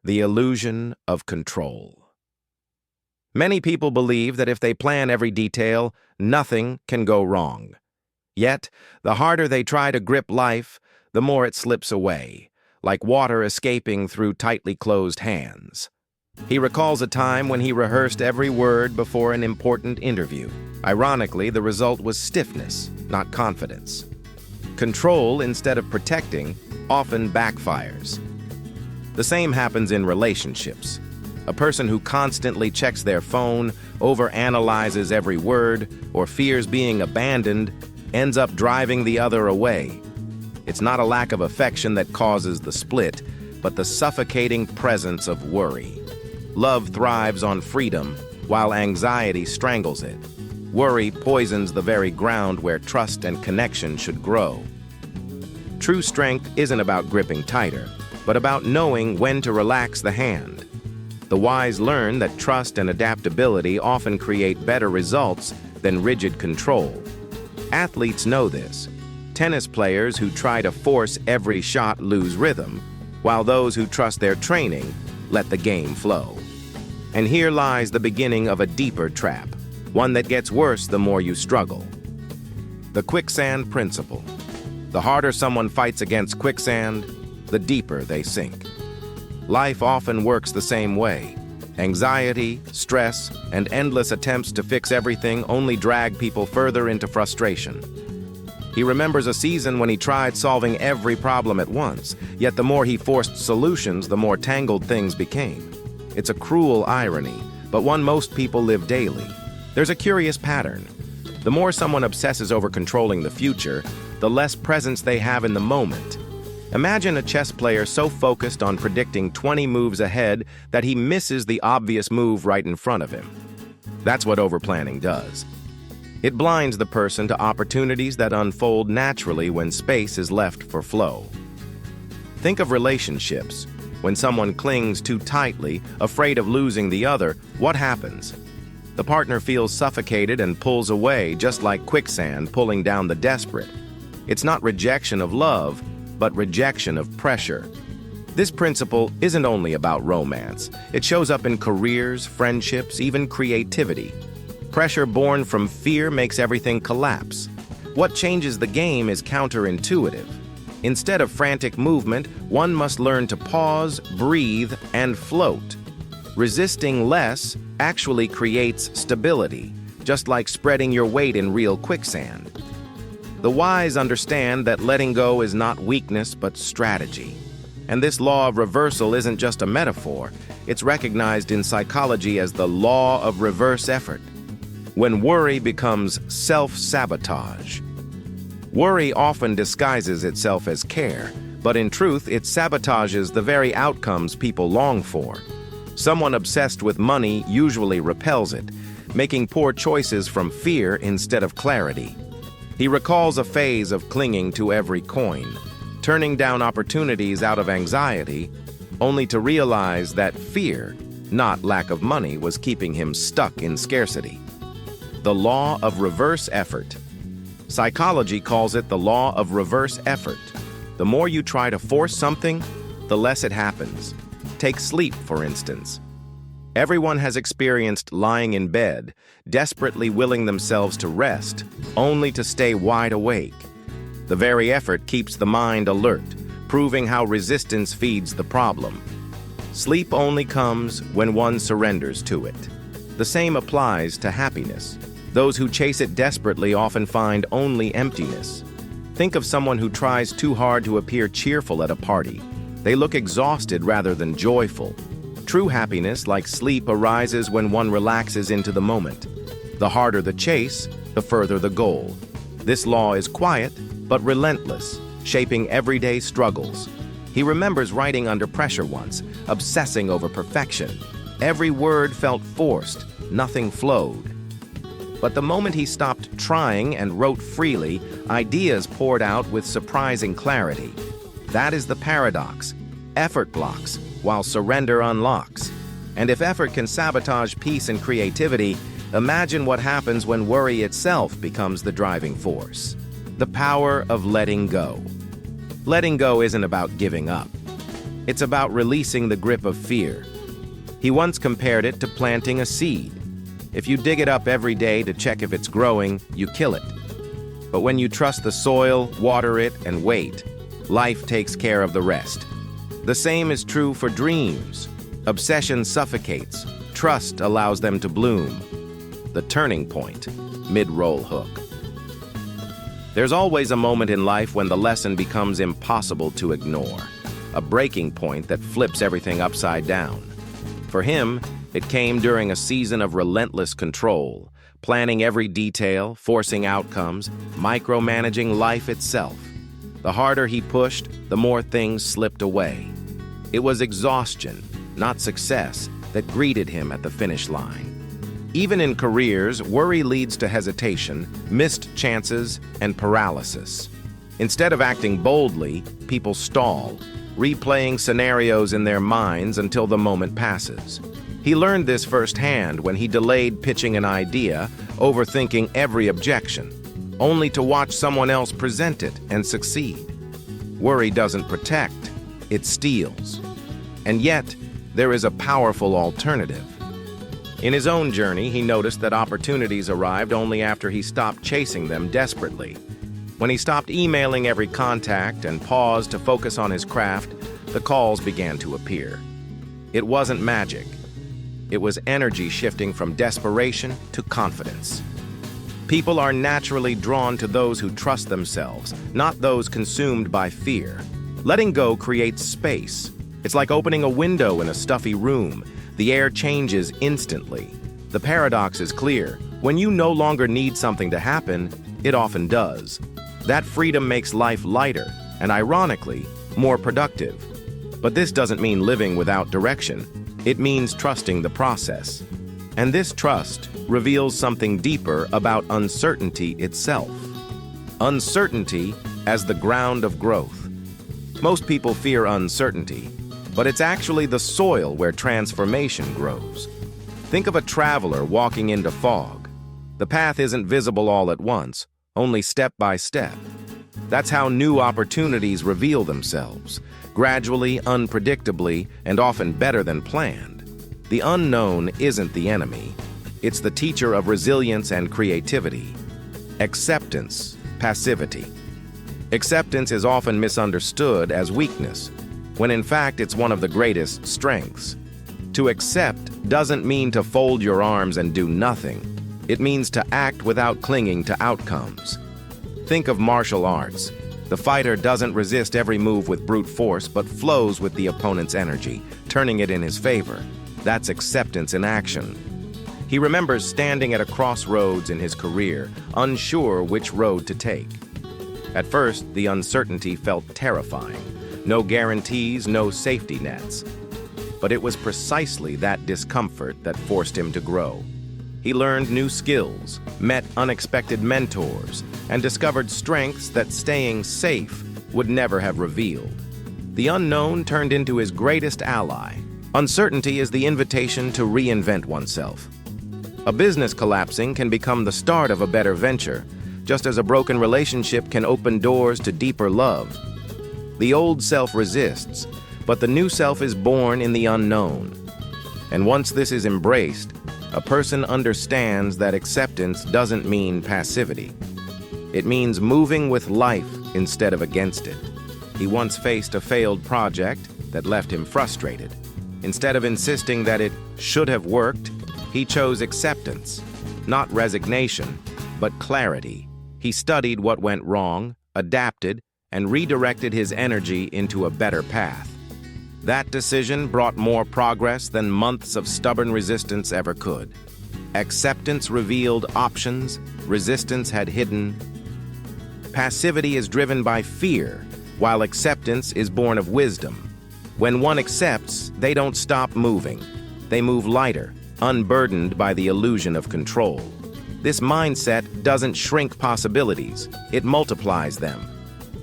The illusion of control. Many people believe that if they plan every detail, nothing can go wrong. Yet, the harder they try to grip life, the more it slips away, like water escaping through tightly closed hands. He recalls a time when he rehearsed every word before an important interview. Ironically, the result was stiffness, not confidence. Control, instead of protecting, often backfires. The same happens in relationships. A person who constantly checks their phone, overanalyzes every word, or fears being abandoned ends up driving the other away. It's not a lack of affection that causes the split, but the suffocating presence of worry. Love thrives on freedom, while anxiety strangles it. Worry poisons the very ground where trust and connection should grow. True strength isn't about gripping tighter, but about knowing when to relax the hand. The wise learn that trust and adaptability often create better results than rigid control. Athletes know this. Tennis players who try to force every shot lose rhythm, while those who trust their training let the game flow. And here lies the beginning of a deeper trap, one that gets worse the more you struggle. The Quicksand Principle. The harder someone fights against quicksand, the deeper they sink. Life often works the same way. Anxiety, stress, and endless attempts to fix everything only drag people further into frustration. He remembers a season when he tried solving every problem at once, yet the more he forced solutions, the more tangled things became. It's a cruel irony, but one most people live daily. There's a curious pattern. The more someone obsesses over controlling the future, the less presence they have in the moment. Imagine a chess player so focused on predicting 20 moves ahead that he misses the obvious move right in front of him. That's what overplanning does. It blinds the person to opportunities that unfold naturally when space is left for flow. Think of relationships. When someone clings too tightly, afraid of losing the other, what happens? The partner feels suffocated and pulls away, just like quicksand pulling down the desperate. It's not rejection of love, but rejection of pressure. This principle isn't only about romance. It shows up in careers, friendships, even creativity. Pressure born from fear makes everything collapse. What changes the game is counterintuitive. Instead of frantic movement, one must learn to pause, breathe, and float. Resisting less actually creates stability, just like spreading your weight in real quicksand. The wise understand that letting go is not weakness but strategy. And this law of reversal isn't just a metaphor, it's recognized in psychology as the law of reverse effort. When worry becomes self-sabotage. Worry often disguises itself as care, but in truth it sabotages the very outcomes people long for. Someone obsessed with money usually repels it, making poor choices from fear instead of clarity. He recalls a phase of clinging to every coin, turning down opportunities out of anxiety, only to realize that fear, not lack of money, was keeping him stuck in scarcity. The law of reverse effort. Psychology calls it the law of reverse effort. The more you try to force something, the less it happens. Take sleep, for instance. Everyone has experienced lying in bed, desperately willing themselves to rest, only to stay wide awake. The very effort keeps the mind alert, proving how resistance feeds the problem. Sleep only comes when one surrenders to it. The same applies to happiness. Those who chase it desperately often find only emptiness. Think of someone who tries too hard to appear cheerful at a party. They look exhausted rather than joyful. True happiness, like sleep, arises when one relaxes into the moment. The harder the chase, the further the goal. This law is quiet, but relentless, shaping everyday struggles. He remembers writing under pressure once, obsessing over perfection. Every word felt forced, nothing flowed. But the moment he stopped trying and wrote freely, ideas poured out with surprising clarity. That is the paradox. Effort blocks, while surrender unlocks. And if effort can sabotage peace and creativity, imagine what happens when worry itself becomes the driving force. The power of letting go. Letting go isn't about giving up. It's about releasing the grip of fear. He once compared it to planting a seed. If you dig it up every day to check if it's growing, you kill it. But when you trust the soil, water it, and wait, life takes care of the rest. The same is true for dreams. Obsession suffocates. Trust allows them to bloom. The turning point, mid-roll hook. There's always a moment in life when the lesson becomes impossible to ignore. A breaking point that flips everything upside down. For him, it came during a season of relentless control, planning every detail, forcing outcomes, micromanaging life itself. The harder he pushed, the more things slipped away. It was exhaustion, not success, that greeted him at the finish line. Even in careers, worry leads to hesitation, missed chances, and paralysis. Instead of acting boldly, people stall, replaying scenarios in their minds until the moment passes. He learned this firsthand when he delayed pitching an idea, overthinking every objection, only to watch someone else present it and succeed. Worry doesn't protect, it steals. And yet, there is a powerful alternative. In his own journey, he noticed that opportunities arrived only after he stopped chasing them desperately. When he stopped emailing every contact and paused to focus on his craft, the calls began to appear. It wasn't magic. It was energy shifting from desperation to confidence. People are naturally drawn to those who trust themselves, not those consumed by fear. Letting go creates space. It's like opening a window in a stuffy room. The air changes instantly. The paradox is clear. When you no longer need something to happen, it often does. That freedom makes life lighter and, ironically, more productive. But this doesn't mean living without direction. It means trusting the process. And this trust reveals something deeper about uncertainty itself. Uncertainty as the ground of growth. Most people fear uncertainty, but it's actually the soil where transformation grows. Think of a traveler walking into fog. The path isn't visible all at once, only step by step. That's how new opportunities reveal themselves, gradually, unpredictably, and often better than planned. The unknown isn't the enemy. It's the teacher of resilience and creativity. Acceptance, passivity. Acceptance is often misunderstood as weakness, when in fact it's one of the greatest strengths. To accept doesn't mean to fold your arms and do nothing. It means to act without clinging to outcomes. Think of martial arts. The fighter doesn't resist every move with brute force, but flows with the opponent's energy, turning it in his favor. That's acceptance in action. He remembers standing at a crossroads in his career, unsure which road to take. At first, the uncertainty felt terrifying. No guarantees, no safety nets. But it was precisely that discomfort that forced him to grow. He learned new skills, met unexpected mentors, and discovered strengths that staying safe would never have revealed. The unknown turned into his greatest ally. Uncertainty is the invitation to reinvent oneself. A business collapsing can become the start of a better venture, just as a broken relationship can open doors to deeper love. The old self resists, but the new self is born in the unknown. And once this is embraced, a person understands that acceptance doesn't mean passivity. It means moving with life instead of against it. He once faced a failed project that left him frustrated. Instead of insisting that it should have worked, he chose acceptance, not resignation, but clarity. He studied what went wrong, adapted, and redirected his energy into a better path. That decision brought more progress than months of stubborn resistance ever could. Acceptance revealed options, resistance had hidden. Passivity is driven by fear, while acceptance is born of wisdom. When one accepts, they don't stop moving. They move lighter, unburdened by the illusion of control. This mindset doesn't shrink possibilities, it multiplies them.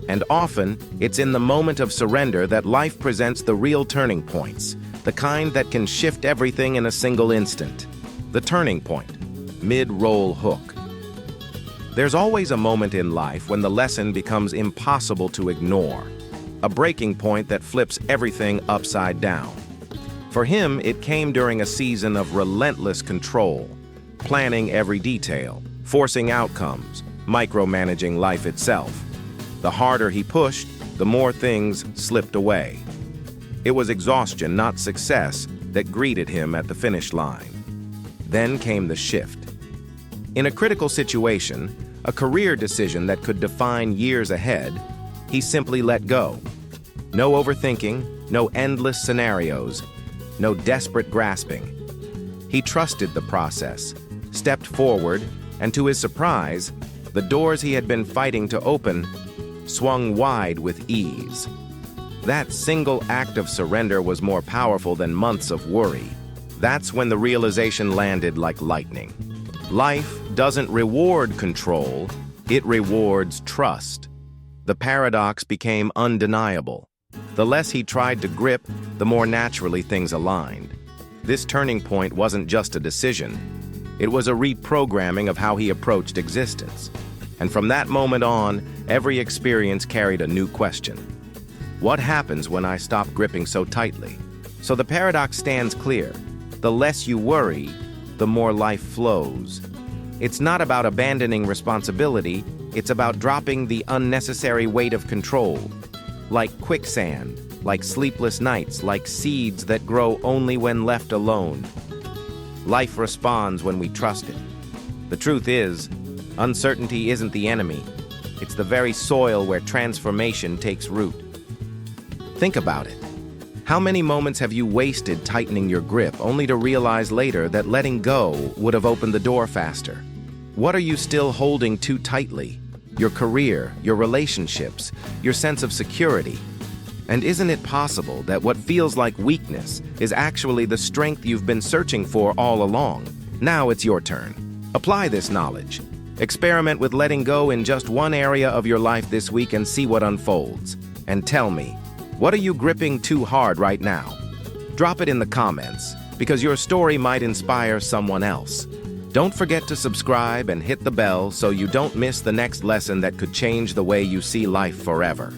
And often, it's in the moment of surrender that life presents the real turning points, the kind that can shift everything in a single instant. The turning point, mid-roll hook. There's always a moment in life when the lesson becomes impossible to ignore. a breaking point that flips everything upside down. For him, it came during a season of relentless control, planning every detail, forcing outcomes, micromanaging life itself. The harder he pushed, the more things slipped away. It was exhaustion, not success, that greeted him at the finish line. Then came the shift. In a critical situation, a career decision that could define years ahead, he simply let go. No overthinking, no endless scenarios, no desperate grasping. He trusted the process, stepped forward, and to his surprise, the doors he had been fighting to open swung wide with ease. That single act of surrender was more powerful than months of worry. That's when the realization landed like lightning. Life doesn't reward control, it rewards trust. The paradox became undeniable. The less he tried to grip, the more naturally things aligned. This turning point wasn't just a decision. It was a reprogramming of how he approached existence. And from that moment on, every experience carried a new question. What happens when I stop gripping so tightly? So the paradox stands clear. The less you worry, the more life flows. It's not about abandoning responsibility, it's about dropping the unnecessary weight of control. Like quicksand, like sleepless nights, like seeds that grow only when left alone. Life responds when we trust it. The truth is, uncertainty isn't the enemy. It's the very soil where transformation takes root. Think about it. How many moments have you wasted tightening your grip only to realize later that letting go would have opened the door faster? What are you still holding too tightly? Your career, your relationships, your sense of security? And isn't it possible that what feels like weakness is actually the strength you've been searching for all along? Now it's your turn. Apply this knowledge. Experiment with letting go in just one area of your life this week and see what unfolds. And tell me, what are you gripping too hard right now? Drop it in the comments, because your story might inspire someone else. Don't forget to subscribe and hit the bell so you don't miss the next lesson that could change the way you see life forever.